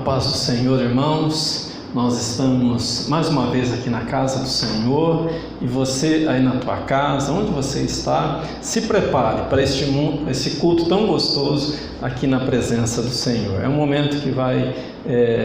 paz do Senhor, irmãos. Nós estamos mais uma vez aqui na casa do Senhor e você aí na tua casa, onde você está, se prepare para esse culto tão gostoso aqui na presença do Senhor. É um momento que vai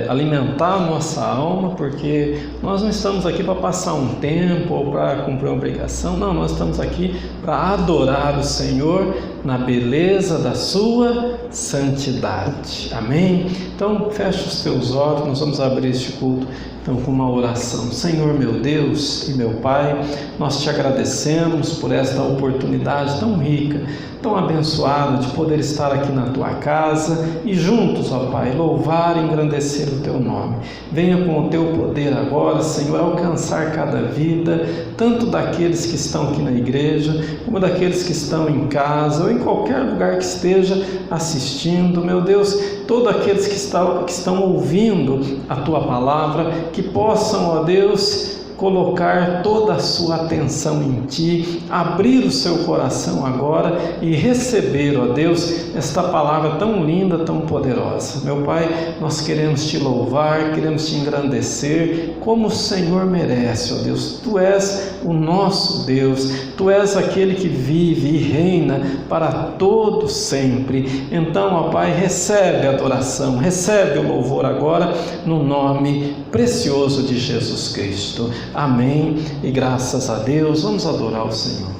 alimentar a nossa alma, porque nós não estamos aqui para passar um tempo ou para cumprir uma obrigação, não, nós estamos aqui para adorar o Senhor na beleza da sua santidade. Amém? Então fecha os teus olhos, nós vamos abrir este culto então com uma oração. Senhor meu Deus e meu Pai, nós te agradecemos por esta oportunidade tão rica, tão abençoada de poder estar aqui na tua casa e juntos, ó Pai, louvar e engrandecer o teu nome. Venha com o teu poder agora, Senhor, alcançar cada vida, tanto daqueles que estão aqui na igreja, como daqueles que estão em casa ou em qualquer lugar que esteja assistindo. Meu Deus, todos aqueles que estão ouvindo a tua palavra, que possam, ó Deus, colocar toda a sua atenção em Ti, abrir o seu coração agora e receber, ó Deus, esta palavra tão linda, tão poderosa. Meu Pai, nós queremos Te louvar, queremos Te engrandecer, como o Senhor merece, ó Deus. Tu és o nosso Deus, Tu és aquele que vive e reina para todo sempre. Então, ó Pai, recebe a adoração, recebe o louvor agora, no nome precioso de Jesus Cristo. Amém e graças a Deus. Vamos adorar o Senhor.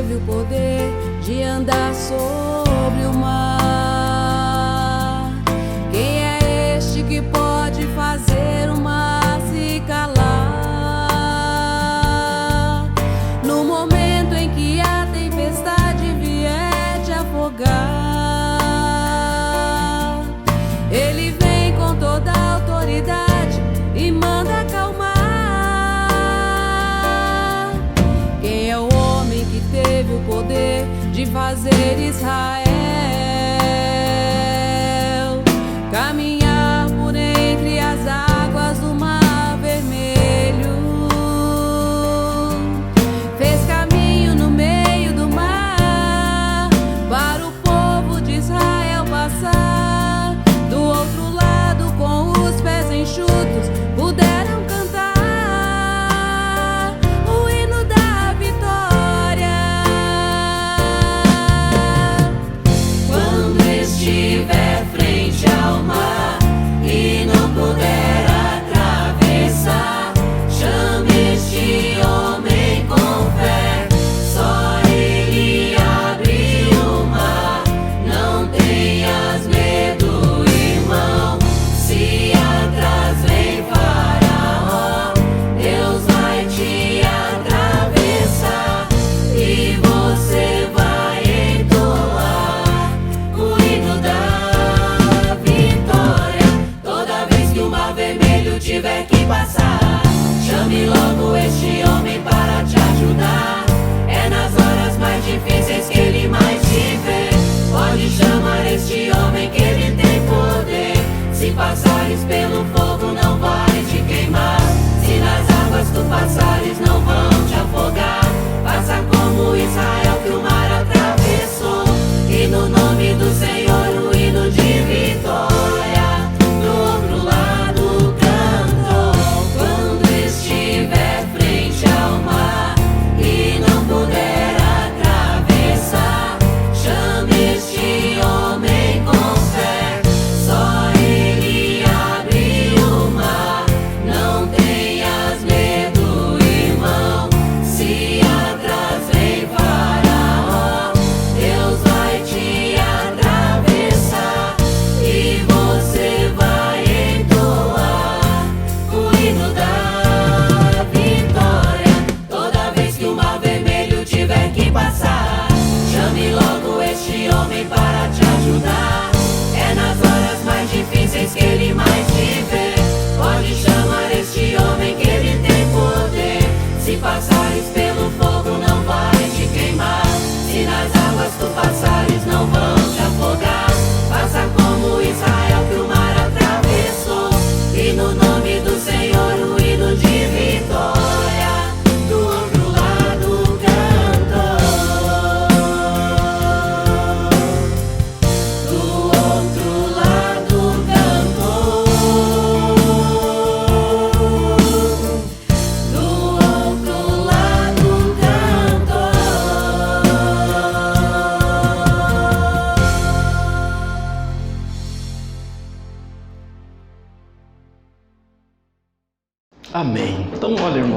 O poder de andar sobre o mar. Quem é este que pode fazer o mar se calar? No momento em que a tempestade vier te afogar, Ele vem com toda a autoridade e manda acalmar. Quem é o homem que teve o poder de fazer Israel caminhar por entre as águas do Mar Vermelho? Fez caminho no meio do mar para o povo de Israel passar. Do outro lado, com os pés enxutos, puderam cantar o hino da vitória.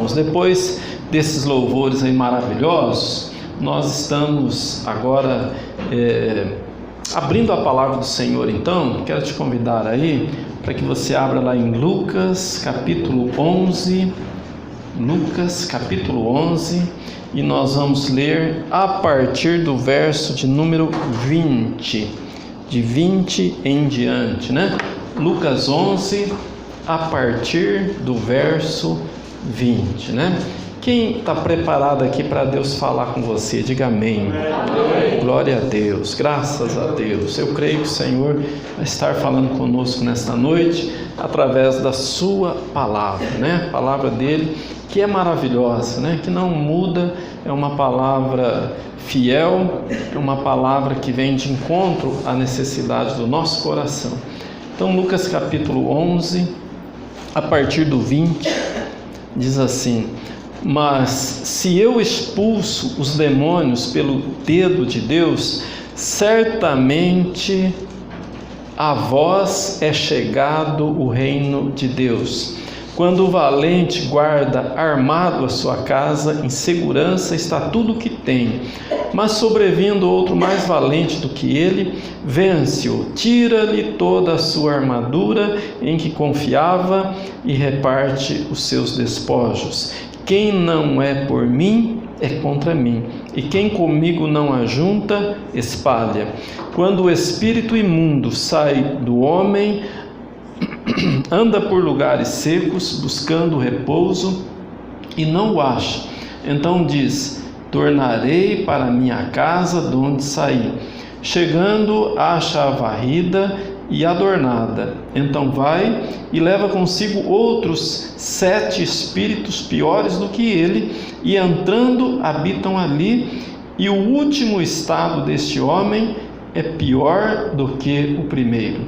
irmãos, depois desses louvores aí maravilhosos, nós estamos agora abrindo a palavra do Senhor. Então, quero te convidar aí para que você abra lá em Lucas capítulo 11, Lucas capítulo 11, e nós vamos ler a partir do verso de número 20, de 20 em diante, né? Lucas 11, a partir do verso 20, né? Quem está preparado aqui para Deus falar com você, diga amém. Amém. Glória a Deus, graças a Deus. Eu creio que o Senhor vai estar falando conosco nesta noite através da sua palavra, né? A palavra dele, que é maravilhosa, né? Que não muda, é uma palavra fiel, é uma palavra que vem de encontro à necessidade do nosso coração. Então, Lucas capítulo 11, a partir do 20, diz assim: mas se eu expulso os demônios pelo dedo de Deus, certamente a vós é chegado o reino de Deus. Quando o valente guarda armado a sua casa, em segurança está tudo o que tem. Mas sobrevindo outro mais valente do que ele, vence-o, tira-lhe toda a sua armadura em que confiava e reparte os seus despojos. Quem não é por mim, é contra mim, e quem comigo não ajunta, espalha. Quando o espírito imundo sai do homem, anda por lugares secos, buscando repouso, e não o acha. Então diz: tornarei para minha casa de onde saí. Chegando, acha a varrida e adornada. Então vai e leva consigo outros 7 espíritos piores do que ele, e entrando habitam ali, e o último estado deste homem é pior do que o primeiro.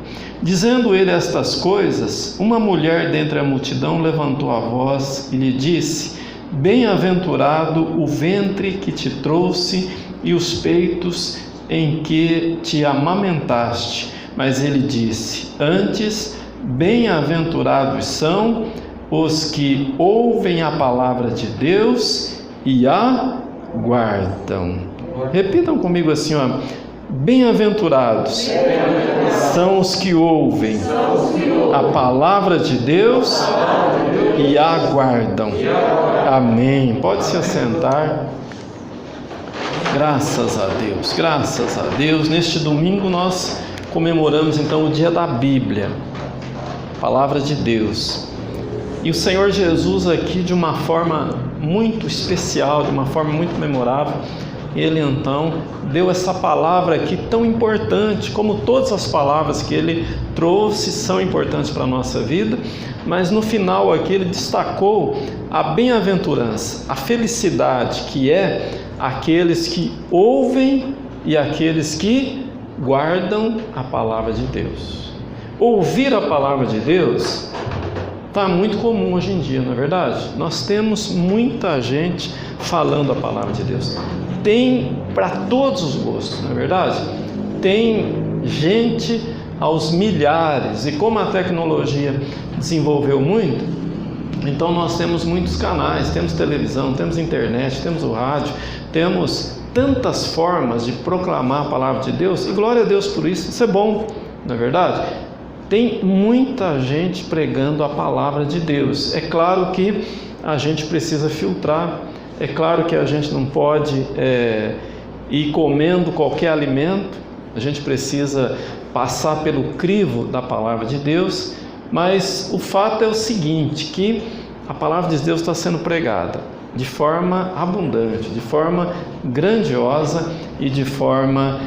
Dizendo ele estas coisas, uma mulher dentre a multidão levantou a voz e lhe disse: bem-aventurado o ventre que te trouxe e os peitos em que te amamentaste. Mas ele disse: antes, bem-aventurados são os que ouvem a palavra de Deus e a guardam. Repitam comigo assim, ó: bem-aventurados são os que ouvem a palavra de Deus e a guardam. Amém. Pode se assentar. Graças a Deus, graças a Deus. Neste domingo nós comemoramos então o dia da Bíblia, palavra de Deus. E o Senhor Jesus aqui, de uma forma muito especial, de uma forma muito memorável, Ele então deu essa palavra aqui tão importante, como todas as palavras que Ele trouxe são importantes para a nossa vida, mas no final aqui Ele destacou a bem-aventurança, a felicidade, que é aqueles que ouvem e aqueles que guardam a palavra de Deus. Ouvir a palavra de Deus está muito comum hoje em dia, não é verdade? Nós temos muita gente falando a palavra de Deus. Tem para todos os gostos, não é verdade? Tem gente aos milhares, e como a tecnologia desenvolveu muito, então nós temos muitos canais, temos televisão, temos internet, temos o rádio, temos tantas formas de proclamar a palavra de Deus, e glória a Deus por isso. Isso é bom, não é verdade? Tem muita gente pregando a palavra de Deus. É claro que a gente precisa filtrar, é claro que a gente não pode ir comendo qualquer alimento, a gente precisa passar pelo crivo da palavra de Deus, mas o fato é o seguinte, que a palavra de Deus está sendo pregada de forma abundante, de forma grandiosa e de forma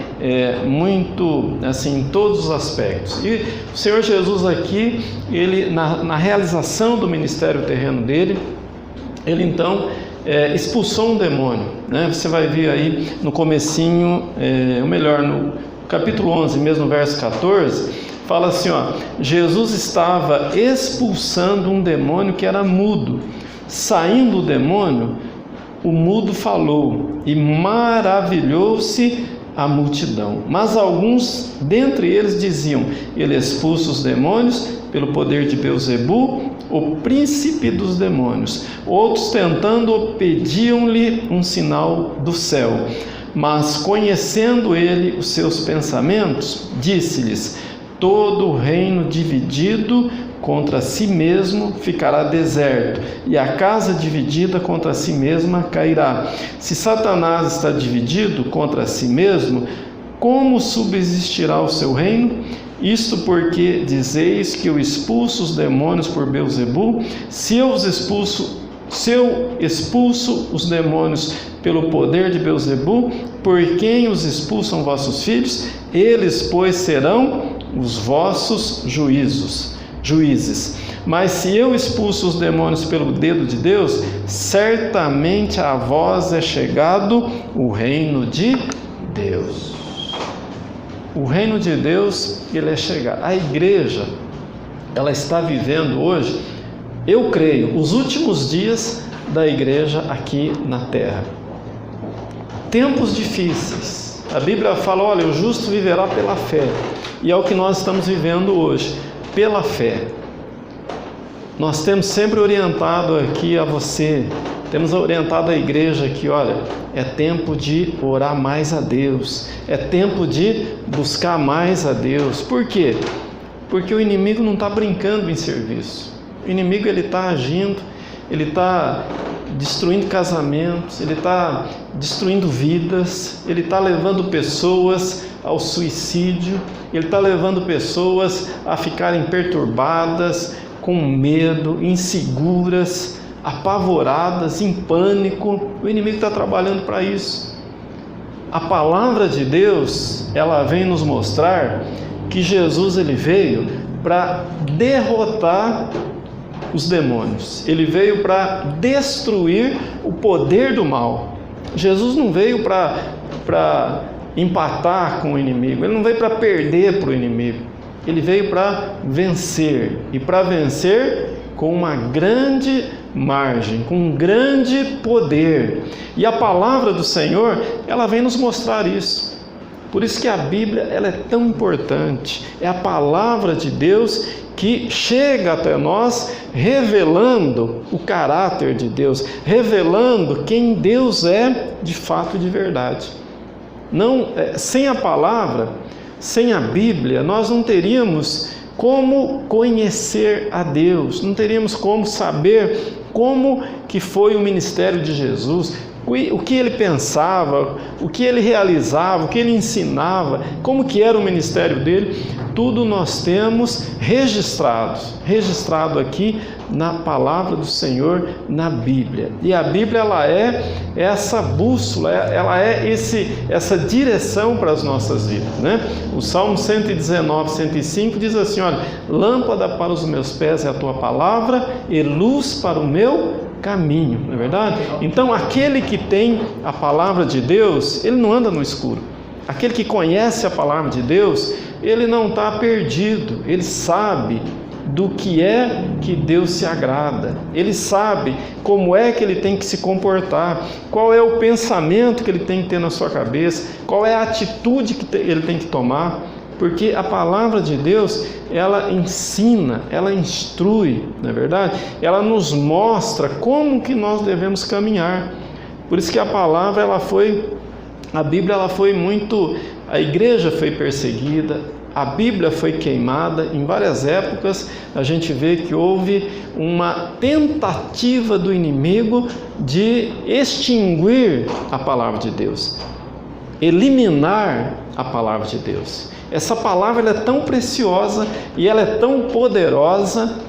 muito, assim, em todos os aspectos. E o Senhor Jesus aqui, Ele na realização do ministério terreno dele, Ele então expulsou um demônio, né? Você vai ver aí no comecinho, ou melhor, no capítulo 11, mesmo no verso 14, fala assim, ó: Jesus estava expulsando um demônio que era mudo. Saindo o demônio, o mudo falou, e maravilhou-se a multidão. Mas alguns dentre eles diziam: ele expulsa os demônios pelo poder de Beelzebu, o príncipe dos demônios. Outros, tentando, pediam-lhe um sinal do céu. Mas, conhecendo ele os seus pensamentos, disse-lhes: todo reino dividido contra si mesmo ficará deserto, e a casa dividida contra si mesma cairá. Se Satanás está dividido contra si mesmo, como subsistirá o seu reino? Isto porque dizeis que eu expulso os demônios por Beelzebul. Se eu expulso os demônios pelo poder de Beelzebul, por quem os expulsam vossos filhos? Eles, pois, serão os vossos juízes. Mas se eu expulso os demônios pelo dedo de Deus, certamente a vós é chegado o reino de Deus. O reino de Deus, ele é chegado. A igreja, ela está vivendo hoje, eu creio, os últimos dias da igreja aqui na terra. Tempos difíceis. A Bíblia fala, olha, o justo viverá pela fé. E é o que nós estamos vivendo hoje, pela fé. Nós temos sempre orientado aqui a você, temos orientado a igreja aqui, olha, é tempo de orar mais a Deus, é tempo de buscar mais a Deus. Por quê? Porque o inimigo não está brincando em serviço. O inimigo, ele está agindo, ele está destruindo casamentos, ele está destruindo vidas, ele está levando pessoas ao suicídio, ele está levando pessoas a ficarem perturbadas, com medo, inseguras, apavoradas, em pânico. O inimigo está trabalhando para isso. A palavra de Deus, ela vem nos mostrar que Jesus, ele veio para derrotar os demônios. Ele veio para destruir o poder do mal. Jesus não veio para empatar com o inimigo, ele não veio para perder para o inimigo. Ele veio para vencer, e para vencer com uma grande margem, com um grande poder. E a palavra do Senhor, ela vem nos mostrar isso. Por isso que a Bíblia, ela é tão importante. É a palavra de Deus que chega até nós revelando o caráter de Deus, revelando quem Deus é de fato e de verdade. Não, sem a palavra, sem a Bíblia, nós não teríamos como conhecer a Deus, não teríamos como saber como que foi o ministério de Jesus, o que ele pensava, o que ele realizava, o que ele ensinava, como que era o ministério dele. Tudo nós temos registrado aqui na palavra do Senhor, na Bíblia. E a Bíblia, ela é essa bússola, ela é essa direção para as nossas vidas, né? O Salmo 119, 105 diz assim, olha, lâmpada para os meus pés é a tua palavra e luz para o meu caminho, não é verdade? Então, aquele que tem a palavra de Deus, ele não anda no escuro. Aquele que conhece a palavra de Deus, ele não está perdido, ele sabe do que é que Deus se agrada, ele sabe como é que ele tem que se comportar, qual é o pensamento que ele tem que ter na sua cabeça, qual é a atitude que ele tem que tomar, porque a palavra de Deus, ela ensina, ela instrui, não é verdade? Ela nos mostra como que nós devemos caminhar. Por isso que a palavra, a Bíblia, ela foi muito, a igreja foi perseguida, a Bíblia foi queimada em várias épocas. A gente vê que houve uma tentativa do inimigo de extinguir a palavra de Deus, eliminar a palavra de Deus. Essa palavra, ela é tão preciosa e ela é tão poderosa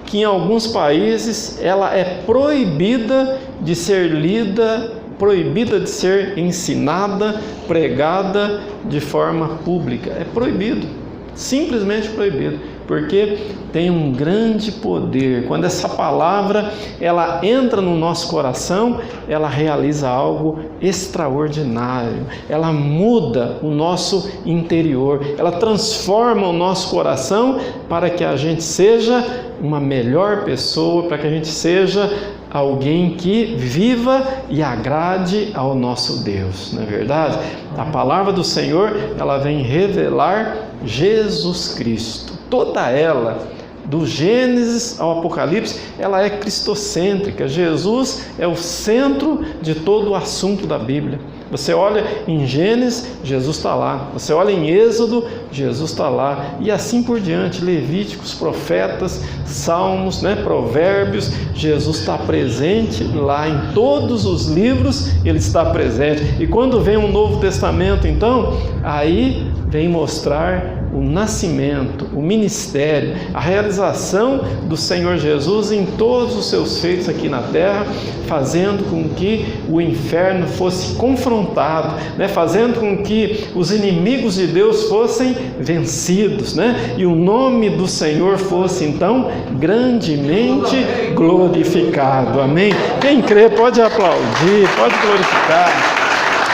que em alguns países ela é proibida de ser lida, proibida de ser ensinada, pregada de forma pública. É proibido, simplesmente proibido, porque tem um grande poder. Quando essa palavra, ela entra no nosso coração, ela realiza algo extraordinário, ela muda o nosso interior, ela transforma o nosso coração para que a gente seja uma melhor pessoa, para que a gente seja alguém que viva e agrade ao nosso Deus, não é verdade? A palavra do Senhor, ela vem revelar Jesus Cristo. Toda ela do Gênesis ao Apocalipse, ela é cristocêntrica. Jesus é o centro de todo o assunto da Bíblia. Você olha em Gênesis, Jesus está lá. Você olha em Êxodo, Jesus está lá. E assim por diante, Levíticos, Profetas, Salmos, Provérbios, Jesus está presente lá em todos os livros, Ele está presente. E quando vem um Novo Testamento, então, aí vem mostrar o nascimento, o ministério, a realização do Senhor Jesus em todos os seus feitos aqui na terra, fazendo com que o inferno fosse confrontado, fazendo com que os inimigos de Deus fossem vencidos, e o nome do Senhor fosse então grandemente glorificado. Amém? Quem crê pode aplaudir, pode glorificar.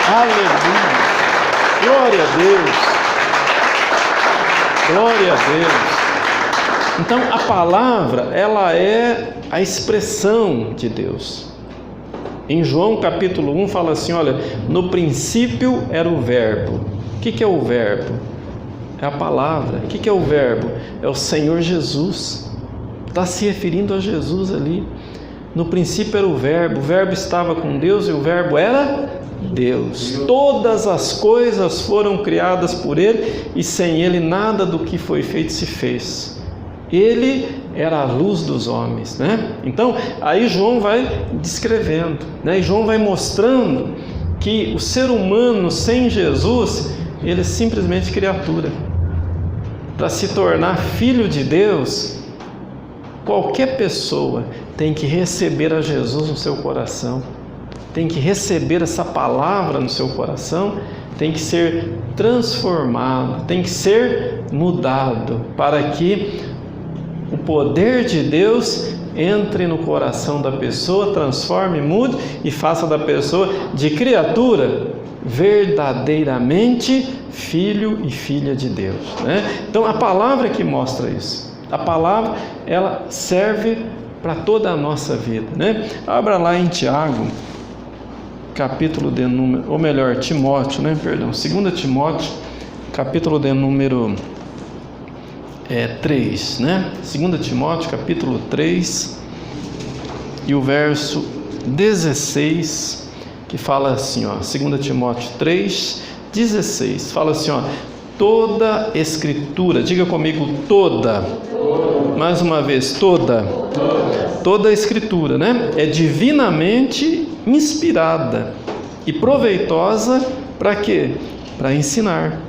Aleluia! Glória a Deus! Glória a Deus. Então a palavra, ela é a expressão de Deus. Em João capítulo 1 fala assim, olha, no princípio era o verbo. O que é o verbo? É a palavra. O que é o verbo? É o Senhor Jesus. Está se referindo a Jesus ali. No princípio era o verbo estava com Deus e o verbo era Deus. Todas as coisas foram criadas por Ele e sem Ele nada do que foi feito se fez. Ele era a luz dos homens, Então, aí João vai descrevendo, E João vai mostrando que o ser humano sem Jesus, ele é simplesmente criatura. Para se tornar filho de Deus, qualquer pessoa tem que receber a Jesus no seu coração. Tem que receber essa palavra no seu coração, tem que ser transformado, tem que ser mudado, para que o poder de Deus entre no coração da pessoa, transforme, mude e faça da pessoa de criatura verdadeiramente filho e filha de Deus, Então a palavra que mostra isso, a palavra ela serve para toda a nossa vida, Abra lá em Tiago, capítulo de número, ou melhor, Timóteo, 2 Timóteo, capítulo de número 3, 2 Timóteo, capítulo 3, e o verso 16, que fala assim, 2 Timóteo 3, 16, fala assim, toda escritura, diga comigo, toda, mais uma vez, toda a escritura, é divinamente inspirada e proveitosa para quê? Para ensinar,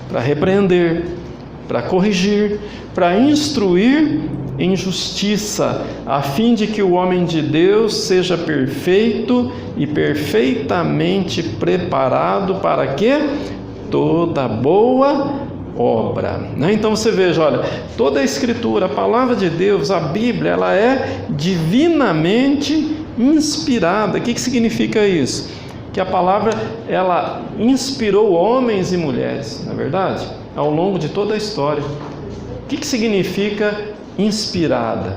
para repreender, para corrigir, para instruir em justiça, a fim de que o homem de Deus seja perfeito e perfeitamente preparado para quê? Toda boa obra. Então você veja, olha, toda a escritura, a palavra de Deus, a Bíblia, ela é divinamente inspirada. O que significa isso? Que a palavra, ela inspirou homens e mulheres, não é verdade? Ao longo de toda a história. O que significa inspirada?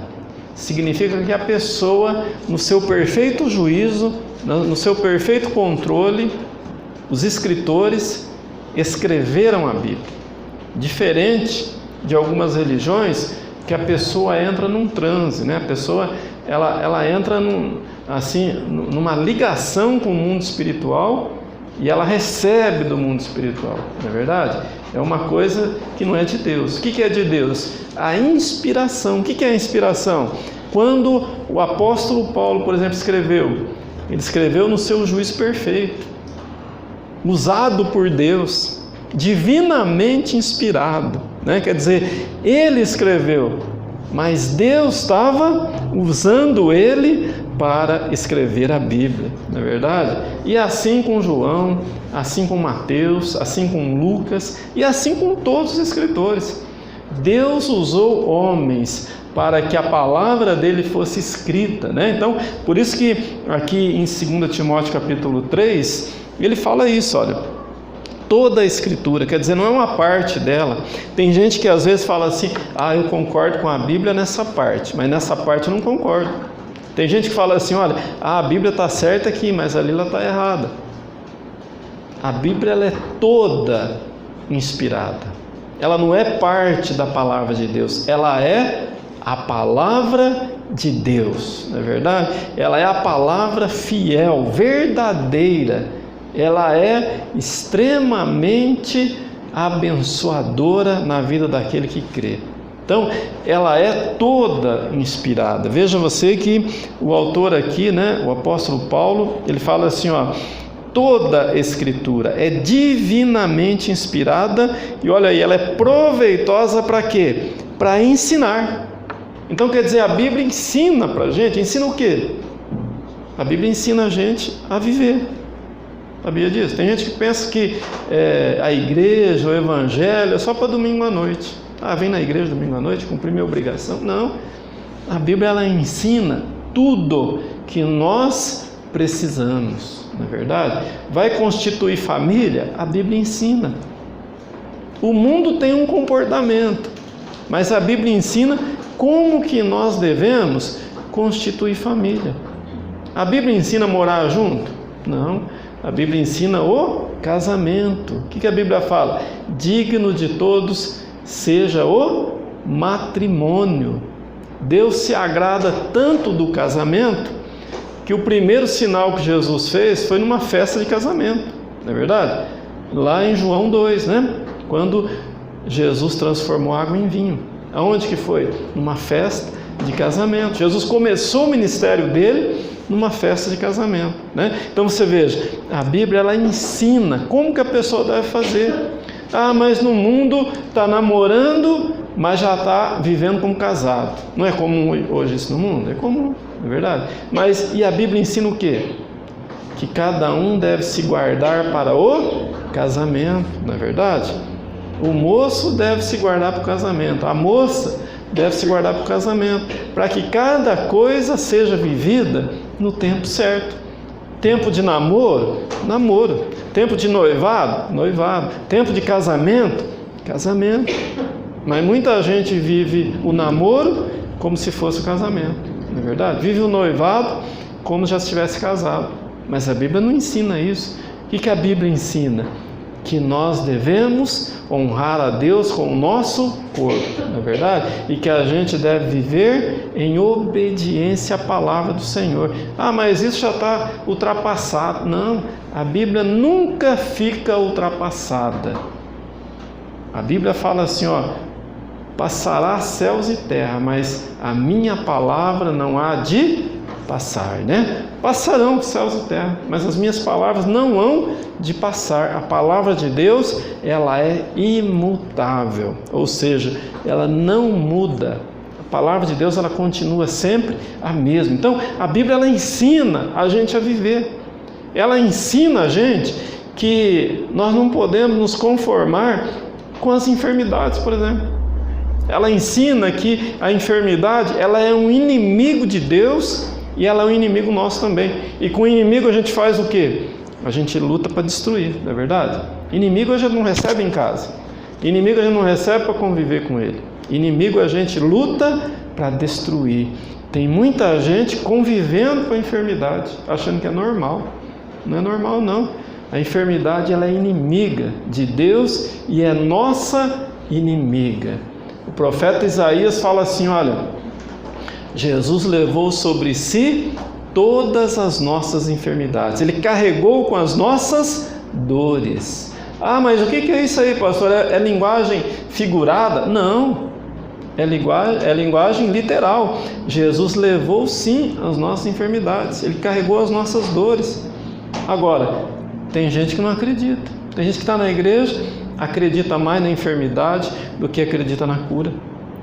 Significa que a pessoa, no seu perfeito juízo, no seu perfeito controle, os escritores escreveram a Bíblia. Diferente de algumas religiões, que a pessoa entra num transe, A pessoa ela entra numa ligação com o mundo espiritual e ela recebe do mundo espiritual, não é verdade? É uma coisa que não é de Deus. O que é de Deus? A inspiração. O que é a inspiração? Quando o apóstolo Paulo, por exemplo, escreveu, ele escreveu no seu juízo perfeito, usado por Deus, divinamente inspirado, Quer dizer, ele escreveu, mas Deus estava usando ele para escrever a Bíblia, não é verdade? E assim com João, assim com Mateus, assim com Lucas e assim com todos os escritores. Deus usou homens para que a palavra dele fosse escrita, Então, por isso que aqui em 2 Timóteo capítulo 3, ele fala isso, olha, toda a escritura, quer dizer, não é uma parte dela. Tem gente que às vezes fala assim, eu concordo com a Bíblia nessa parte, mas nessa parte eu não concordo. Tem gente que fala assim, olha, a Bíblia está certa aqui, mas ali ela está errada. A Bíblia ela é toda inspirada. Ela não é parte da palavra de Deus, ela é A palavra de Deus, não é verdade? Ela é a palavra fiel, verdadeira. Ela é extremamente abençoadora na vida daquele que crê. Então, ela é toda inspirada. Veja você que o autor aqui, né, o apóstolo Paulo, ele fala assim, ó, toda escritura é divinamente inspirada e olha aí, ela é proveitosa para quê? Para ensinar. Então quer dizer, a Bíblia ensina para a gente, ensina o quê? A Bíblia ensina a gente a viver. Sabia disso? Tem gente que pensa que a igreja, o evangelho é só para domingo à noite. Vem na igreja domingo à noite, cumprir minha obrigação. Não, a Bíblia ela ensina tudo que nós precisamos, não é verdade? Vai constituir família? A Bíblia ensina. O mundo tem um comportamento, mas a Bíblia ensina como que nós devemos constituir família. A Bíblia ensina a morar junto? Não, a Bíblia ensina o casamento. O que a Bíblia fala? Digno de todos seja o matrimônio. Deus se agrada tanto do casamento que o primeiro sinal que Jesus fez foi numa festa de casamento, não é verdade? Lá em João 2, né? Quando Jesus transformou água em vinho. Aonde que foi? Numa festa de casamento. Jesus começou o ministério dele numa festa de casamento, né? Então você veja, a Bíblia ela ensina como que a pessoa deve fazer. Mas no mundo está namorando, mas já está vivendo como casado. Não é comum hoje isso no mundo? É comum, é verdade. Mas e a Bíblia ensina o quê? Que cada um deve se guardar para o casamento, não é verdade? O moço deve se guardar para o casamento, a moça deve se guardar para o casamento, para que cada coisa seja vivida no tempo certo. Tempo de namoro, namoro. Tempo de noivado, noivado. Tempo de casamento, casamento. Mas muita gente vive o namoro como se fosse o casamento, não é verdade? Vive o noivado como já estivesse casado. Mas a Bíblia não ensina isso. O que a Bíblia ensina? Que nós devemos honrar a Deus com o nosso corpo, não é verdade? E que a gente deve viver em obediência à palavra do Senhor. Mas isso já está ultrapassado. Não, a Bíblia nunca fica ultrapassada. A Bíblia fala assim, passará céus e terra, mas a minha palavra não há de passar, né? Passarão céus e terra, mas as minhas palavras não hão de passar. A palavra de Deus, ela é imutável, ou seja, ela não muda. A palavra de Deus, ela continua sempre a mesma. Então, a Bíblia, ela ensina a gente a viver. Ela ensina a gente que nós não podemos nos conformar com as enfermidades, por exemplo. Ela ensina que a enfermidade, ela é um inimigo de Deus e ela é um inimigo nosso também. E com o inimigo a gente faz o quê? A gente luta para destruir, não é verdade? Inimigo a gente não recebe em casa. Inimigo a gente não recebe para conviver com ele. Inimigo a gente luta para destruir. Tem muita gente convivendo com a enfermidade, achando que é normal. Não é normal não. A enfermidade ela é inimiga de Deus e é nossa inimiga. O profeta Isaías fala assim, olha, Jesus levou sobre si todas as nossas enfermidades. Ele carregou com as nossas dores. Mas o que é isso aí, pastor? É linguagem figurada? Não. É linguagem literal. Jesus levou sim as nossas enfermidades. Ele carregou as nossas dores. Agora, tem gente que não acredita. Tem gente que está na igreja, acredita mais na enfermidade do que acredita na cura.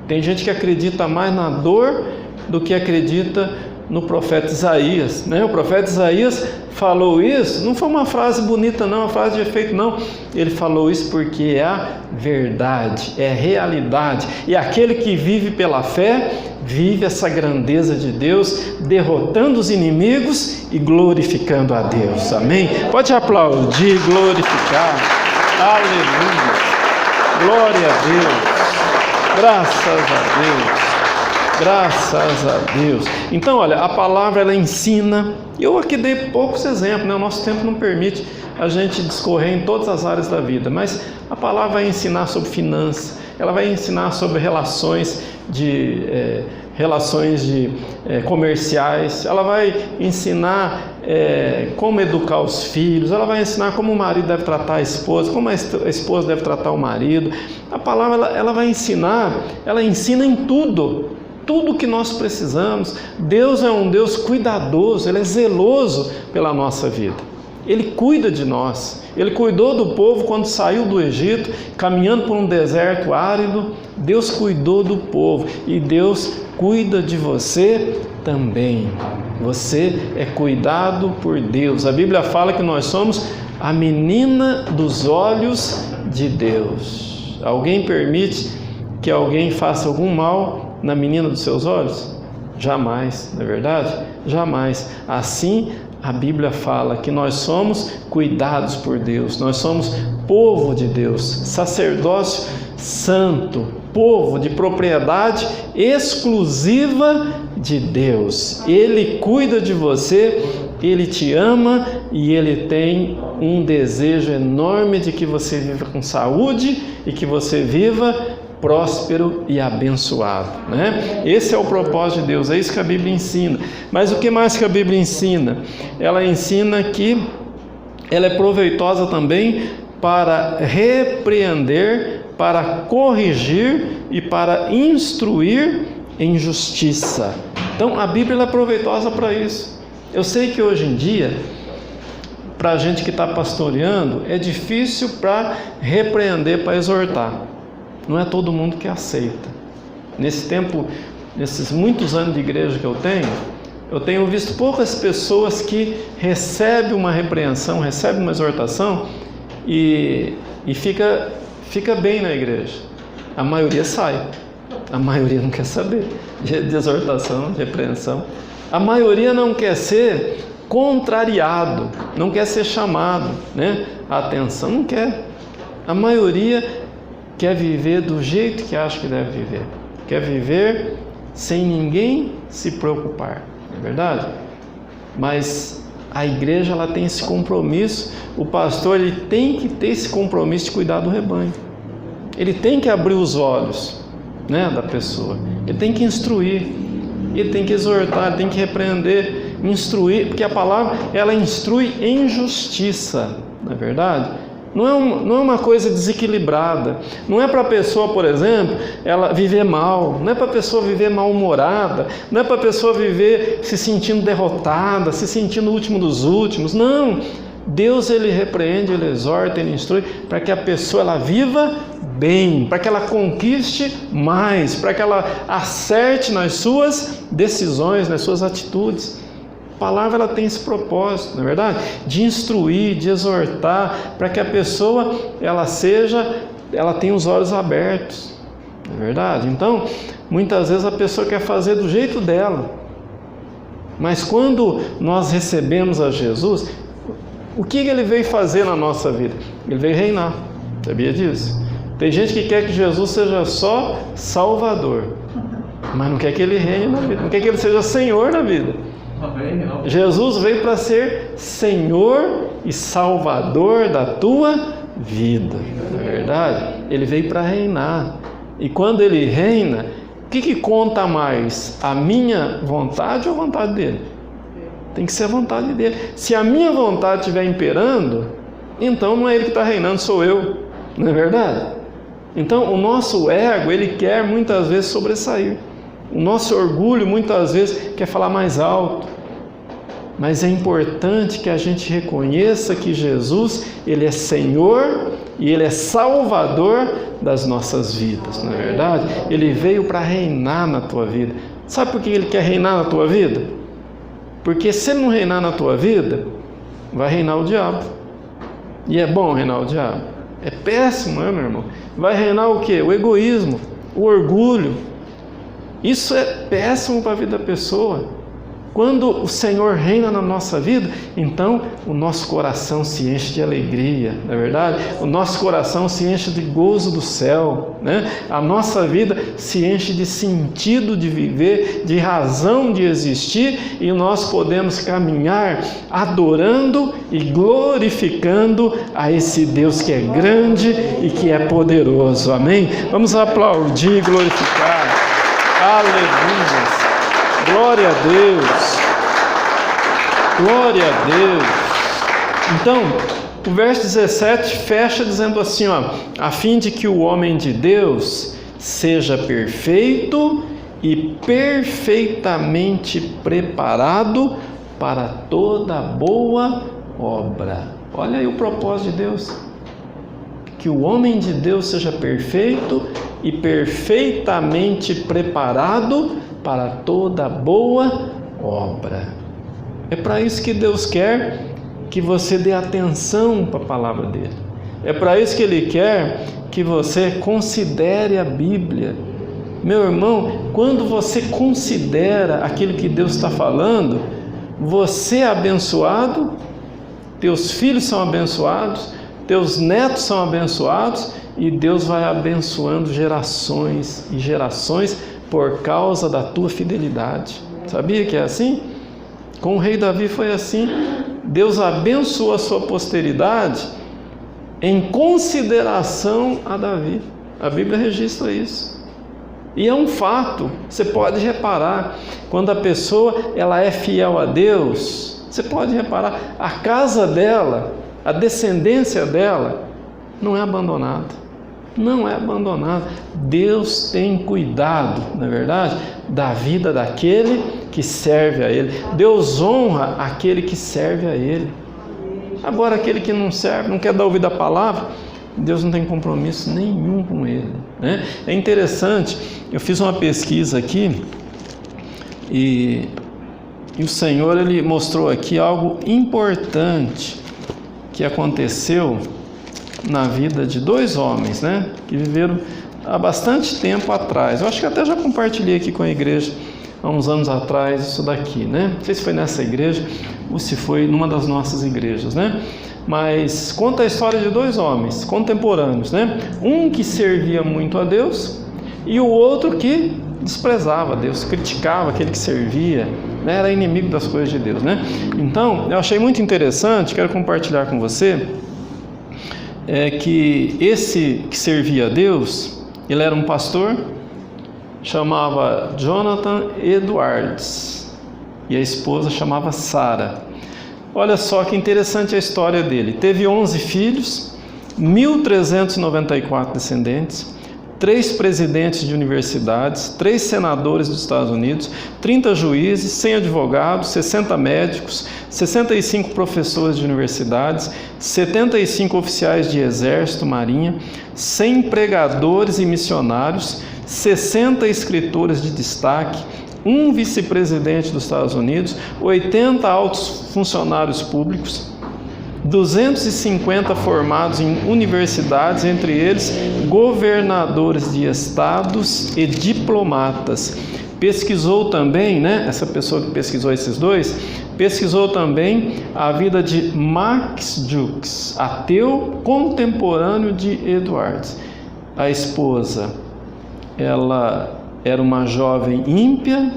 Tem gente que acredita mais na dor do que acredita no profeta Isaías, né? O profeta Isaías falou isso, não foi uma frase bonita não, uma frase de efeito não, ele falou isso porque é a verdade, é a realidade, e aquele que vive pela fé, vive essa grandeza de Deus, derrotando os inimigos e glorificando a Deus, amém? Pode aplaudir, glorificar, aleluia, glória a Deus, graças a Deus. Graças a Deus. Então, olha, a palavra ela ensina. Eu aqui dei poucos exemplos, né? O nosso tempo não permite a gente discorrer em todas as áreas da vida, mas a palavra vai ensinar sobre finanças, ela vai ensinar sobre relações comerciais, ela vai ensinar como educar os filhos, ela vai ensinar como o marido deve tratar a esposa, como a esposa deve tratar o marido. A palavra ela vai ensinar, ela ensina em tudo que nós precisamos. Deus é um Deus cuidadoso, Ele é zeloso pela nossa vida. Ele cuida de nós. Ele cuidou do povo quando saiu do Egito, caminhando por um deserto árido. Deus cuidou do povo e Deus cuida de você também. Você é cuidado por Deus. A Bíblia fala que nós somos a menina dos olhos de Deus. Alguém permite que alguém faça algum mal na menina dos seus olhos? Jamais, não é verdade? Jamais. Assim, a Bíblia fala que nós somos cuidados por Deus, nós somos povo de Deus, sacerdócio santo, povo de propriedade exclusiva de Deus. Ele cuida de você, Ele te ama e Ele tem um desejo enorme de que você viva com saúde e que você viva próspero e abençoado, né? Esse é o propósito de Deus, é isso que a Bíblia ensina. Mas o que mais que a Bíblia ensina? Ela ensina que ela é proveitosa também para repreender, para corrigir e para instruir em justiça. Então a Bíblia é proveitosa para isso. Eu sei que hoje em dia, para a gente que está pastoreando, é difícil para repreender, para exortar. Não é todo mundo que aceita. Nesse tempo, nesses muitos anos de igreja que eu tenho visto poucas pessoas que recebem uma repreensão, recebem uma exortação e fica bem na igreja. A maioria sai. A maioria não quer saber de exortação, de repreensão. A maioria não quer ser contrariado, não quer ser chamado, né? A atenção, não quer. A maioria quer viver do jeito que acha que deve viver. Quer viver sem ninguém se preocupar, não é verdade? Mas a igreja ela tem esse compromisso, o pastor ele tem que ter esse compromisso de cuidar do rebanho. Ele tem que abrir os olhos, né, da pessoa. Ele tem que instruir, ele tem que exortar, ele tem que repreender, instruir, porque a palavra ela instrui em justiça, não é verdade? Não é uma coisa desequilibrada. Não é para a pessoa, por exemplo, ela viver mal. Não é para a pessoa viver mal-humorada. Não é para a pessoa viver se sentindo derrotada, se sentindo o último dos últimos. Não. Deus ele repreende, ele exorta, ele instrui para que a pessoa ela viva bem, para que ela conquiste mais, para que ela acerte nas suas decisões, nas suas atitudes. A palavra ela tem esse propósito, não é verdade? De instruir, de exortar, para que a pessoa ela tenha os olhos abertos, não é verdade? Então, muitas vezes a pessoa quer fazer do jeito dela, mas quando nós recebemos a Jesus, o que ele veio fazer na nossa vida? Ele veio reinar, sabia disso? Tem gente que quer que Jesus seja só Salvador, mas não quer que ele reine na vida, não quer que ele seja Senhor na vida. Jesus veio para ser Senhor e Salvador da tua vida, não é verdade? Ele veio para reinar. E quando ele reina, o que conta mais? A minha vontade ou a vontade dele? Tem que ser a vontade dele. Se a minha vontade estiver imperando, então não é ele que está reinando, sou eu, não é verdade? Então o nosso ego, ele quer muitas vezes sobressair. O nosso orgulho muitas vezes quer falar mais alto, mas é importante que a gente reconheça que Jesus, Ele é Senhor e Ele é Salvador das nossas vidas, não é verdade? Ele veio para reinar na tua vida. Sabe por que Ele quer reinar na tua vida? Porque se Ele não reinar na tua vida, vai reinar o diabo. E é bom reinar o diabo? É péssimo, né, meu irmão? Vai reinar o quê? O egoísmo, o orgulho. Isso é péssimo para a vida da pessoa. Quando o Senhor reina na nossa vida, então o nosso coração se enche de alegria, não é verdade? O nosso coração se enche de gozo do céu, né? A nossa vida se enche de sentido de viver, de razão de existir, e nós podemos caminhar adorando e glorificando a esse Deus que é grande e que é poderoso. Amém? Vamos aplaudir e glorificar. Aleluia! Glória a Deus! Glória a Deus! Então, o verso 17 fecha dizendo assim, ó, a fim de que o homem de Deus seja perfeito e perfeitamente preparado para toda boa obra. Olha aí o propósito de Deus. Que o homem de Deus seja perfeito e perfeitamente preparado para toda boa obra. É para isso que Deus quer que você dê atenção para a palavra dele. É para isso que Ele quer que você considere a Bíblia. Meu irmão, quando você considera aquilo que Deus está falando, você é abençoado, teus filhos são abençoados, teus netos são abençoados, e Deus vai abençoando gerações e gerações por causa da tua fidelidade. Sabia que é assim? Com o rei Davi foi assim. Deus abençoou a sua posteridade em consideração a Davi. A Bíblia registra isso. E é um fato, você pode reparar, quando a pessoa ela é fiel a Deus, você pode reparar, a casa dela, a descendência dela, não é abandonada. Não é abandonada. Deus tem cuidado, na verdade, da vida daquele que serve a Ele. Deus honra aquele que serve a Ele. Agora, aquele que não serve, não quer dar ouvido à palavra, Deus não tem compromisso nenhum com ele, né? É interessante, eu fiz uma pesquisa aqui e o Senhor Ele mostrou aqui algo importante que aconteceu na vida de dois homens, né? Que viveram há bastante tempo atrás. Eu acho que até já compartilhei aqui com a igreja há uns anos atrás isso daqui, né? Não sei se foi nessa igreja ou se foi numa das nossas igrejas, né? Mas conta a história de dois homens contemporâneos, né? Um que servia muito a Deus e o outro que desprezava a Deus, criticava aquele que servia, né? Era inimigo das coisas de Deus, né? Então, eu achei muito interessante, quero compartilhar com você, que esse que servia a Deus, ele era um pastor, chamava Jonathan Edwards, e a esposa chamava Sarah. Olha só que interessante a história dele. Teve 11 filhos, 1.394 descendentes, 3 presidentes de universidades, 3 senadores dos Estados Unidos, 30 juízes, 100 advogados, 60 médicos, 65 professores de universidades, 75 oficiais de exército, marinha, 100 pregadores e missionários, 60 escritores de destaque, 1 vice-presidente dos Estados Unidos, 80 altos funcionários públicos, 250 formados em universidades, entre eles governadores de estados e diplomatas. Pesquisou também, né, essa pessoa que pesquisou esses dois, pesquisou também a vida de Max Jukes, ateu contemporâneo de Edwards. A esposa, ela era uma jovem ímpia,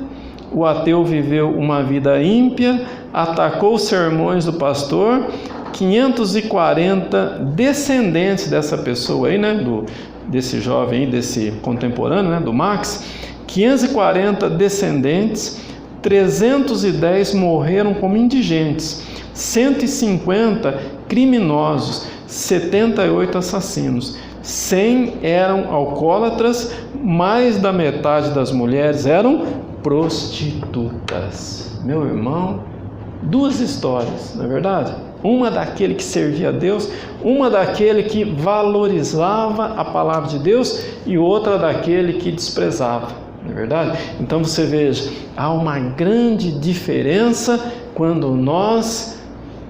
o ateu viveu uma vida ímpia, atacou os sermões do pastor. 540 descendentes dessa pessoa aí, né, desse jovem aí, desse contemporâneo, né, do Max, 540 descendentes, 310 morreram como indigentes, 150 criminosos, 78 assassinos, 100 eram alcoólatras, mais da metade das mulheres eram prostitutas. Meu irmão, 2 histórias, não é verdade? Uma daquele que servia a Deus, uma daquele que valorizava a palavra de Deus e outra daquele que desprezava, não é verdade? Então você veja, há uma grande diferença quando nós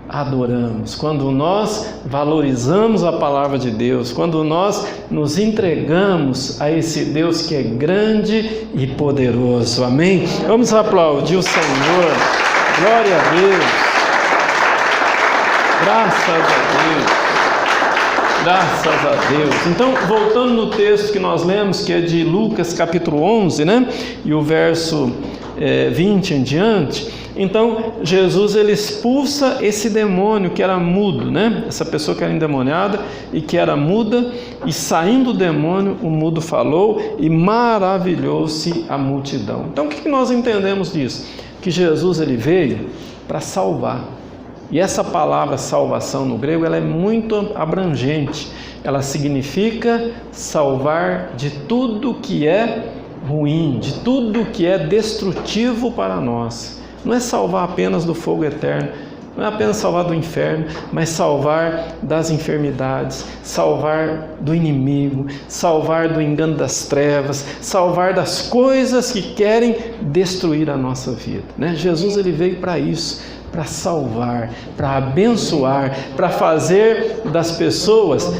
adoramos, quando nós valorizamos a palavra de Deus, quando nós nos entregamos a esse Deus que é grande e poderoso. Amém? Vamos aplaudir o Senhor. Glória a Deus. Graças a Deus. Graças a Deus. Então, voltando no texto que nós lemos, que é de Lucas capítulo 11, né? E o verso 20 em diante. Então, Jesus ele expulsa esse demônio que era mudo, né? Essa pessoa que era endemoniada e que era muda, e saindo o demônio, o mudo falou e maravilhou-se a multidão. Então, o que nós entendemos disso? Que Jesus ele veio para salvar. E essa palavra salvação no grego, ela é muito abrangente. Ela significa salvar de tudo que é ruim, de tudo que é destrutivo para nós. Não é salvar apenas do fogo eterno, não é apenas salvar do inferno, mas salvar das enfermidades, salvar do inimigo, salvar do engano das trevas, salvar das coisas que querem destruir a nossa vida, né? Jesus ele veio para isso, para salvar, para abençoar, para fazer das pessoas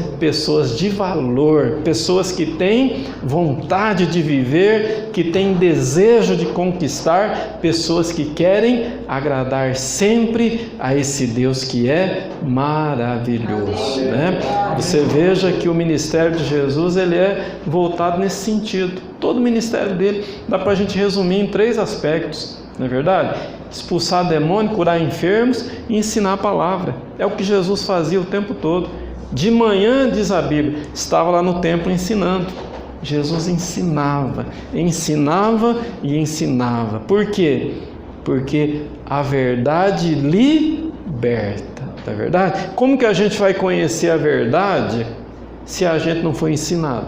de valor, pessoas que têm vontade de viver, que têm desejo de conquistar, pessoas que querem agradar sempre a esse Deus que é maravilhoso, né? Você veja que o ministério de Jesus ele é voltado nesse sentido. Todo o ministério dele dá para a gente resumir em 3 aspectos, não é verdade? Expulsar demônio, curar enfermos e ensinar a palavra. É o que Jesus fazia o tempo todo. De manhã, diz a Bíblia, estava lá no templo ensinando. Jesus ensinava e ensinava. Por quê? Porque a verdade liberta, não é verdade? Como que a gente vai conhecer a verdade se a gente não foi ensinado?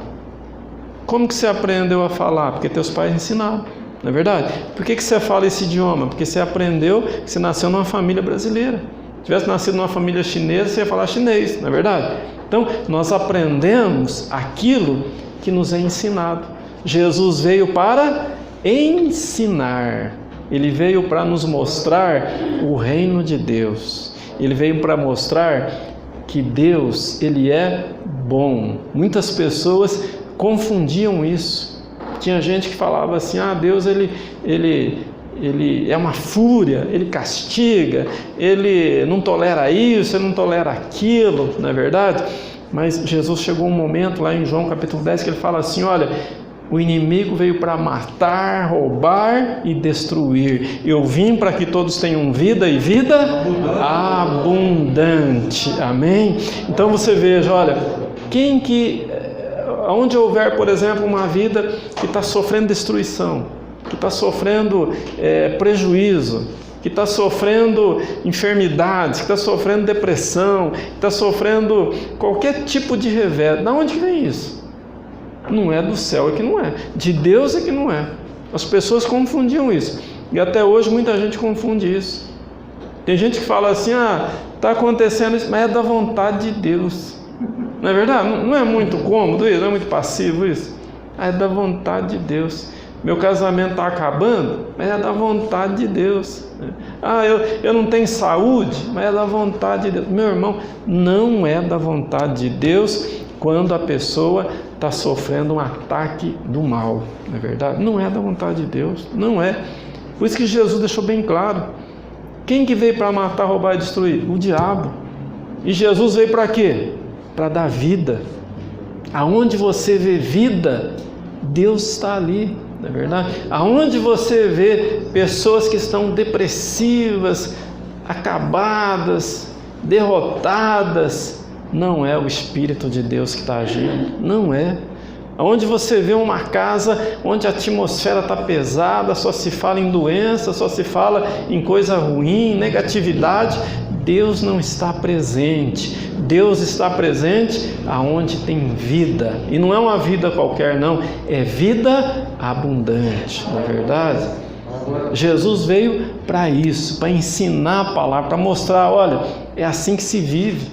Como que você aprendeu a falar? Porque teus pais ensinaram. Não é verdade? Por que você fala esse idioma? Porque você aprendeu que você nasceu numa família brasileira. Se tivesse nascido numa família chinesa, você ia falar chinês, não é verdade? Então, nós aprendemos aquilo que nos é ensinado. Jesus veio para ensinar. Ele veio para nos mostrar o reino de Deus. Ele veio para mostrar que Deus, ele é bom. Muitas pessoas confundiam isso. Tinha gente que falava assim, Deus ele é uma fúria, ele castiga, ele não tolera isso, ele não tolera aquilo, não é verdade? Mas Jesus chegou um momento lá em João capítulo 10 que ele fala assim, olha, o inimigo veio para matar, roubar e destruir. Eu vim para que todos tenham vida e vida abundante. Amém? Então você veja, olha, onde houver, por exemplo, uma vida que está sofrendo destruição, que está sofrendo prejuízo, que está sofrendo enfermidades, que está sofrendo depressão, que está sofrendo qualquer tipo de revés, de onde vem isso? Não é do céu, é que não é. De Deus é que não é. As pessoas confundiam isso. E até hoje muita gente confunde isso. Tem gente que fala assim, está acontecendo isso, mas é da vontade de Deus. Não é verdade? Não é muito cômodo isso? Não é muito passivo isso? É da vontade de Deus. Meu casamento está acabando, mas é da vontade de Deus. Eu não tenho saúde, mas é da vontade de Deus. Meu irmão, não é da vontade de Deus quando a pessoa está sofrendo um ataque do mal. Não é verdade? Não é da vontade de Deus. Não é. Por isso que Jesus deixou bem claro. Quem que veio para matar, roubar e destruir? O diabo. E Jesus veio para quê? Para dar vida. Aonde você vê vida, Deus está ali, não é verdade? Aonde você vê pessoas que estão depressivas, acabadas, derrotadas, não é o Espírito de Deus que está agindo, não é. Aonde você vê uma casa onde a atmosfera está pesada, só se fala em doença, só se fala em coisa ruim, negatividade, Deus não está presente. Deus está presente aonde tem vida. E não é uma vida qualquer, não. É vida abundante, não é verdade? Jesus veio para isso, para ensinar a palavra, para mostrar, olha, é assim que se vive.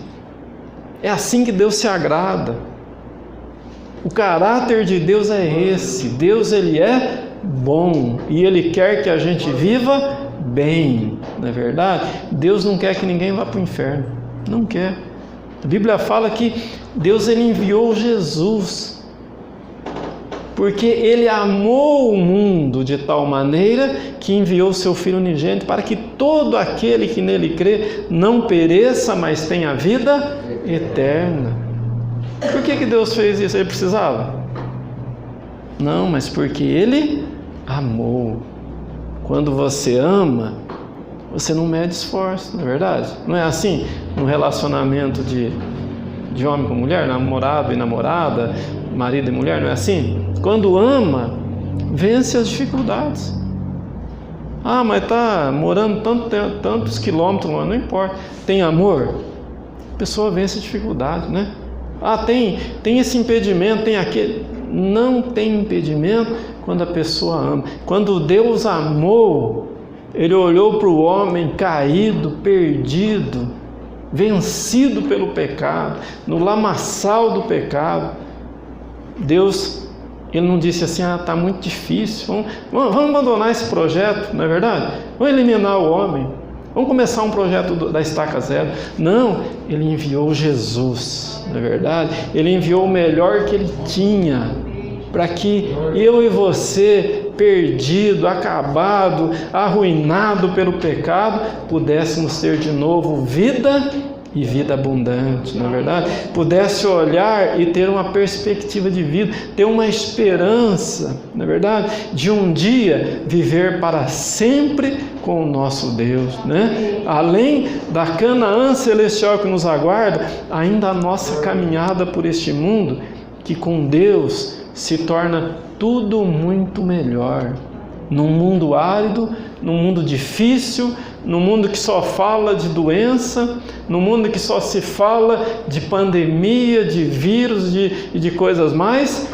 É assim que Deus se agrada. O caráter de Deus é esse. Deus, ele é bom e ele quer que a gente viva bem, não é verdade? Deus não quer que ninguém vá para o inferno, não quer. A Bíblia fala que Deus ele enviou Jesus Porque Ele amou o mundo de tal maneira que enviou seu Filho unigênito para que todo aquele que nele crê não pereça, mas tenha vida eterna. Por que Deus fez isso? Ele precisava? Não, mas porque Ele amou. Quando você ama, você não mede esforço, não é verdade? Não é assim? No relacionamento de homem com mulher, namorado e namorada, marido e mulher, não é assim? Quando ama, vence as dificuldades. Ah, mas está morando tantos quilômetros, não importa. Tem amor, a pessoa vence a dificuldade, né? Ah, tem esse impedimento, tem aquele. Não tem impedimento quando a pessoa ama. Quando Deus amou, Ele olhou para o homem caído, perdido, vencido pelo pecado, no lamaçal do pecado. Deus, Ele não disse assim, está muito difícil, vamos abandonar esse projeto, não é verdade? Vamos eliminar o homem, vamos começar um projeto da estaca zero. Não, Ele enviou Jesus, não é verdade? Ele enviou o melhor que Ele tinha, para que eu e você, perdido, acabado, arruinado pelo pecado, pudéssemos ter de novo vida e vida abundante, não é verdade? Pudesse olhar e ter uma perspectiva de vida, ter uma esperança, não é verdade? De um dia viver para sempre com o nosso Deus, né? Além da Canaã celestial que nos aguarda, ainda a nossa caminhada por este mundo, que com Deus se torna tudo muito melhor. Num mundo árido, num mundo difícil, num mundo que só fala de doença, num mundo que só se fala de pandemia, de vírus e de coisas mais,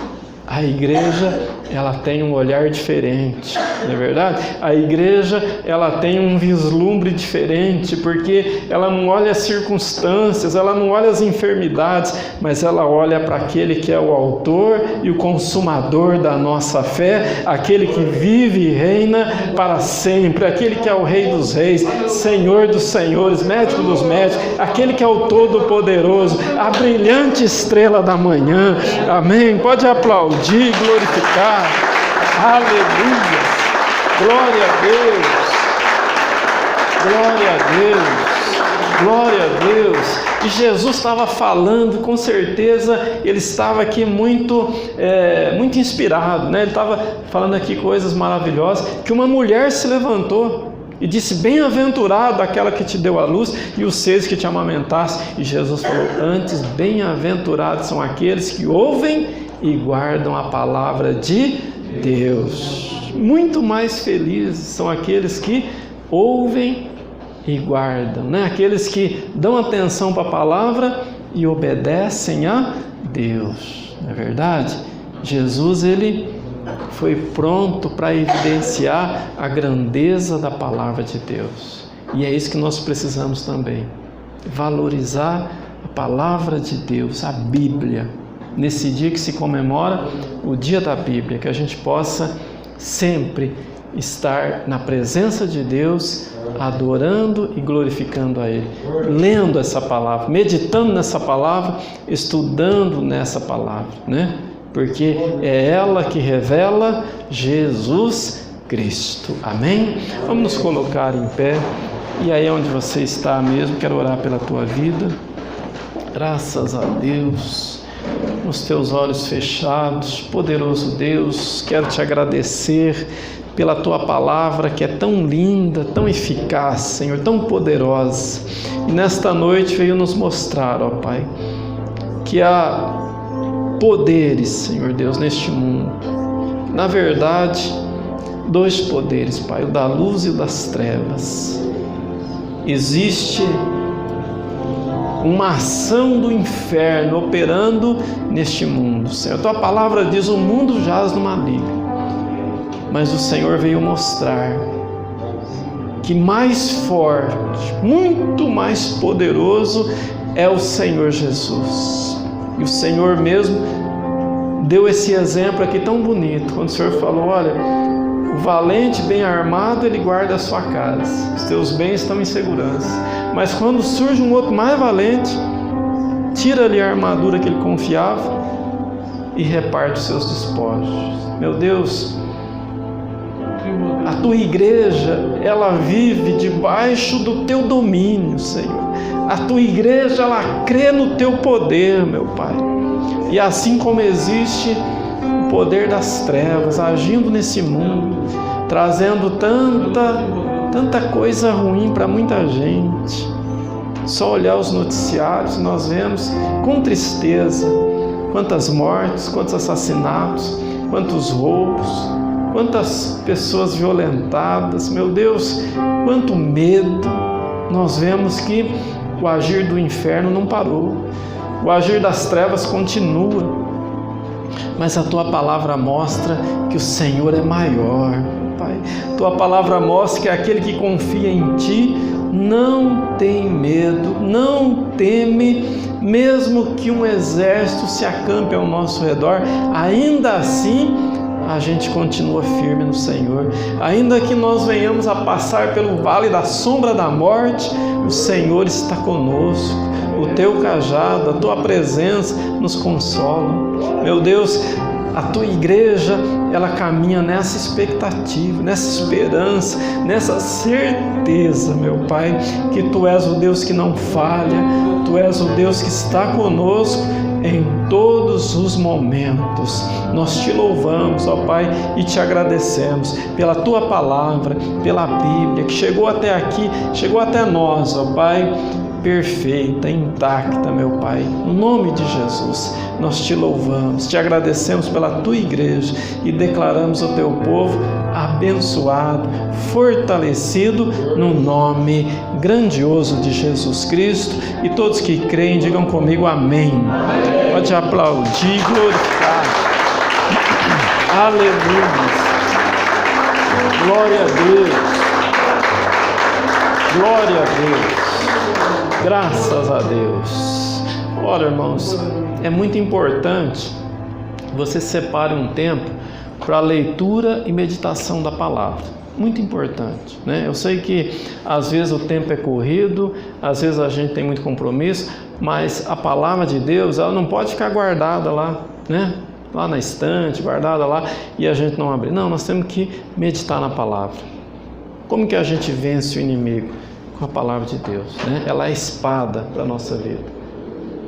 a igreja, ela tem um olhar diferente, não é verdade? A igreja, ela tem um vislumbre diferente, porque ela não olha as circunstâncias, ela não olha as enfermidades, mas ela olha para aquele que é o autor e o consumador da nossa fé, aquele que vive e reina para sempre, aquele que é o Rei dos Reis, Senhor dos Senhores, Médico dos Médicos, aquele que é o Todo-Poderoso, a brilhante estrela da manhã. Amém? Pode aplaudir, glorificar. Aleluia, glória a Deus, glória a Deus, glória a Deus. E Jesus estava falando, com certeza ele estava aqui muito inspirado, né? Ele estava falando aqui coisas maravilhosas, que uma mulher se levantou e disse, bem-aventurado aquela que te deu a luz e os seios que te amamentaste. E Jesus falou, antes, bem-aventurados são aqueles que ouvem e guardam a palavra de Deus. Muito mais felizes são aqueles que ouvem e guardam, né? Aqueles que dão atenção para a palavra e obedecem a Deus, não é verdade? Jesus, ele foi pronto para evidenciar a grandeza da palavra de Deus, e é isso que nós precisamos também, valorizar a palavra de Deus, a Bíblia. Nesse dia que se comemora o dia da Bíblia, que a gente possa sempre estar na presença de Deus, adorando e glorificando a Ele, lendo essa palavra, meditando nessa palavra, estudando nessa palavra, né? Porque é ela que revela Jesus Cristo. Amém? Vamos nos colocar em pé, e aí onde você está mesmo, quero orar pela tua vida. Graças a Deus. Os teus olhos fechados, poderoso Deus, quero te agradecer pela tua palavra que é tão linda, tão eficaz, Senhor, tão poderosa. E nesta noite veio nos mostrar, ó Pai, que há poderes, Senhor Deus, neste mundo. Na verdade, dois poderes, Pai, o da luz e o das trevas. Existe uma ação do inferno operando neste mundo, Senhor. Tua palavra diz, o mundo jaz no maligno, mas o Senhor veio mostrar que mais forte, muito mais poderoso é o Senhor Jesus. E o Senhor mesmo deu esse exemplo aqui tão bonito, quando o Senhor falou, olha, o valente bem armado, ele guarda a sua casa, os teus bens estão em segurança. Mas quando surge um outro mais valente, tira-lhe a armadura que ele confiava e reparte os seus despojos. Meu Deus, a tua igreja, ela vive debaixo do teu domínio, Senhor. A tua igreja, ela crê no teu poder, meu Pai. E assim como existe o poder das trevas agindo nesse mundo, trazendo tanta coisa ruim para muita gente. Só olhar os noticiários, nós vemos com tristeza quantas mortes, quantos assassinatos, quantos roubos, quantas pessoas violentadas. Meu Deus, quanto medo. Nós vemos que o agir do inferno não parou, o agir das trevas continua, mas a tua palavra mostra que o Senhor é maior, Pai. Tua palavra mostra que aquele que confia em Ti não tem medo, não teme, mesmo que um exército se acampe ao nosso redor, ainda assim a gente continua firme no Senhor. Ainda que nós venhamos a passar pelo vale da sombra da morte, o Senhor está conosco. O teu cajado, a tua presença nos consola. Meu Deus, a tua igreja, ela caminha nessa expectativa, nessa esperança, nessa certeza, meu Pai, que Tu és o Deus que não falha, Tu és o Deus que está conosco em todos os momentos. Nós Te louvamos, ó Pai, e Te agradecemos pela Tua palavra, pela Bíblia, que chegou até aqui, chegou até nós, ó Pai, perfeita, intacta, meu Pai. No nome de Jesus, nós Te louvamos, Te agradecemos pela Tua igreja e declaramos o Teu povo abençoado, fortalecido no nome grandioso de Jesus Cristo. E todos que creem, digam comigo amém. Pode aplaudir, glorificar. Aleluia. Glória a Deus. Glória a Deus. Graças a Deus. Olha, irmãos, é muito importante que você separe um tempo para a leitura e meditação da palavra. Muito importante, né? Eu sei que às vezes o tempo é corrido, às vezes a gente tem muito compromisso, mas a palavra de Deus, ela não pode ficar guardada lá, né? Lá na estante, guardada lá, e a gente não abrir. Não, nós temos que meditar na palavra. Como que a gente vence o inimigo? Com a palavra de Deus, né? Ela é a espada para a nossa vida,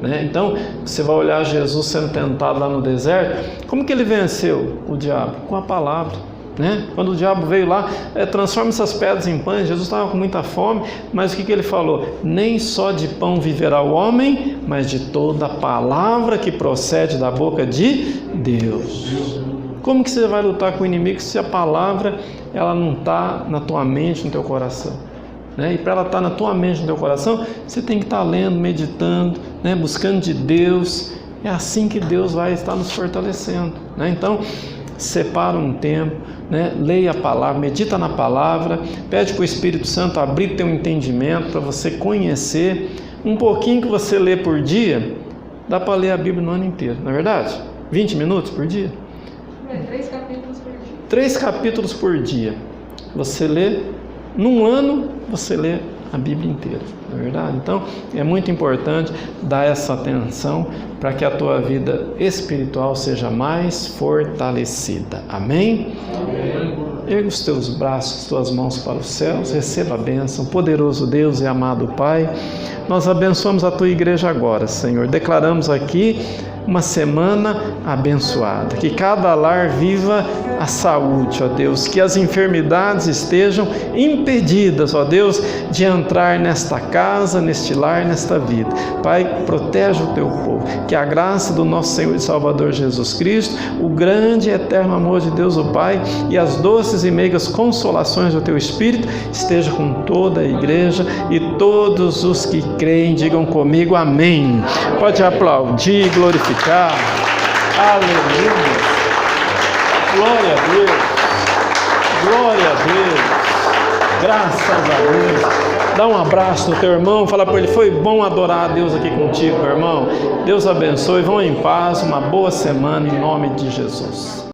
né? Então, você vai olhar Jesus sendo tentado lá no deserto. Como que ele venceu o diabo? Com a palavra, né? Quando o diabo veio lá, transforma essas pedras em pães. Jesus estava com muita fome, mas o que ele falou? Nem só de pão viverá o homem, mas de toda a palavra que procede da boca de Deus. Como que você vai lutar com o inimigo se a palavra ela não está na tua mente, no teu coração? Né? E para ela estar na tua mente, no teu coração, você tem que estar lendo, meditando, né? Buscando de Deus. É assim que Deus vai estar nos fortalecendo, né? Então, separa um tempo, né? Leia a palavra, medita na palavra, pede para o Espírito Santo abrir teu entendimento para você conhecer. Um pouquinho que você lê por dia, dá para ler a Bíblia no ano inteiro, não é verdade? 20 minutos por dia? 3 capítulos por dia. 3 capítulos por dia. Você lê, num ano você lê a Bíblia inteira, não é verdade? Então é muito importante dar essa atenção para que a tua vida espiritual seja mais fortalecida. Amém? Amém. Erga os teus braços, tuas mãos para os céus, receba a bênção. Poderoso Deus e amado Pai, nós abençoamos a tua igreja agora, Senhor. Declaramos aqui uma semana abençoada, que cada lar viva a saúde, ó Deus, que as enfermidades estejam impedidas, ó Deus, de entrar nesta casa, neste lar, nesta vida. Pai, protege o teu povo, que a graça do nosso Senhor e Salvador Jesus Cristo, o grande e eterno amor de Deus o Pai e as doces e meigas consolações do teu Espírito esteja com toda a igreja e todos os que creem, digam comigo amém. Pode aplaudir, glorificar. Aleluia. Glória a Deus. Glória a Deus. Graças a Deus. Dá um abraço no teu irmão, fala para ele, foi bom adorar a Deus aqui contigo, meu irmão. Deus abençoe, vão em paz, uma boa semana em nome de Jesus.